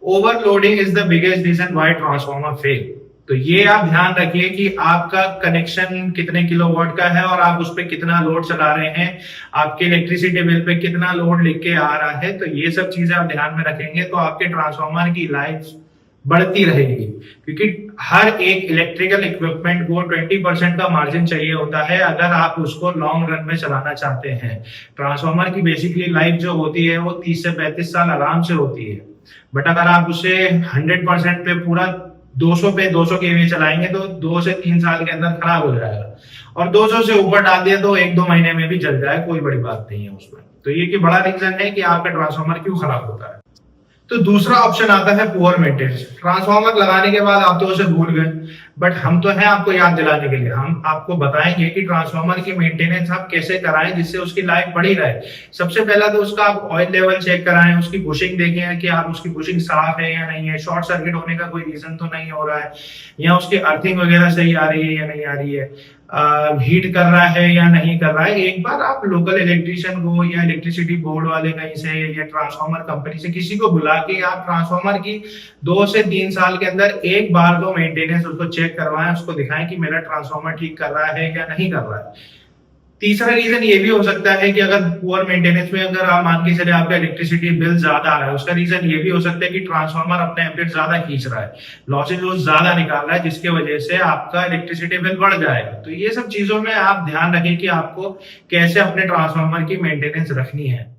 Overloading is the biggest reason why transformer fail. तो ये आप ध्यान रखिए कि आपका कनेक्शन कितने किलोवाट का है और आप उस पर कितना लोड चला रहे हैं, आपके इलेक्ट्रिसिटी बिल पे कितना लोड लिख के आ रहा है। तो ये सब चीजें आप ध्यान में रखेंगे तो आपके ट्रांसफार्मर की लाइफ बढ़ती रहेगी, क्योंकि हर एक इलेक्ट्रिकल इक्विपमेंट को 20% का मार्जिन चाहिए होता है अगर आप उसको लॉन्ग रन में चलाना चाहते हैं। ट्रांसफार्मर की बेसिकली लाइफ जो होती है वो 30 से 35 साल आराम से होती है, बट अगर आप उसे 100% पे पूरा 200 पे 200 केवी चलाएंगे तो 2 से 3 साल के अंदर खराब हो जाएगा, और 200 से ऊपर डाल दिया तो 1-2 महीने में भी जल जाए, कोई बड़ी बात नहीं है उसमें। तो ये कि बड़ा रीजन है कि आपका ट्रांसफार्मर क्यों खराब होता है। तो दूसरा ऑप्शन आता है पुअर मेंटेनेंस। ट्रांसफार्मर लगाने के बाद आप तो उसे भूल गए, बट हम तो हैं आपको याद दिलाने के लिए। हम आपको बताएंगे कि ट्रांसफार्मर की मेंटेनेंस आप कैसे कराएं जिससे उसकी लाइफ बढ़ी रहे। सबसे पहला तो उसका आप ऑयल लेवल चेक कराएं, उसकी बुशिंग देखें कि आप उसकी बुशिंग साफ है या नहीं है, शॉर्ट सर्किट होने का कोई रीजन तो नहीं हो रहा है, या उसकी अर्थिंग वगैरह सही आ रही है या नहीं आ रही है, हीट कर रहा है या नहीं कर रहा है। एक बार आप लोकल इलेक्ट्रिशियन को या इलेक्ट्रिसिटी बोर्ड वाले कहीं से या ट्रांसफार्मर कंपनी से किसी को बुला के आप ट्रांसफार्मर की 2 से 3 साल के अंदर एक बार तो मेंटेनेंस उसको चेक करवाएं, उसको दिखाएं कि मेरा ट्रांसफार्मर ठीक कर रहा है या नहीं कर रहा है। तीसरा रीजन ये भी हो सकता है कि अगर पुअर मेंटेनेंस में अगर आप मान के चले आपका इलेक्ट्रिसिटी बिल ज्यादा आ रहा है, उसका रीजन ये भी हो सकता है कि ट्रांसफार्मर अपने एम्पीयर ज्यादा खींच रहा है, लॉसेज वो ज्यादा निकाल रहा है, जिसकी वजह से आपका इलेक्ट्रिसिटी बिल बढ़ जाएगा। तो ये सब चीजों में आप ध्यान रखें कि आपको कैसे अपने ट्रांसफार्मर की मेंटेनेंस रखनी है।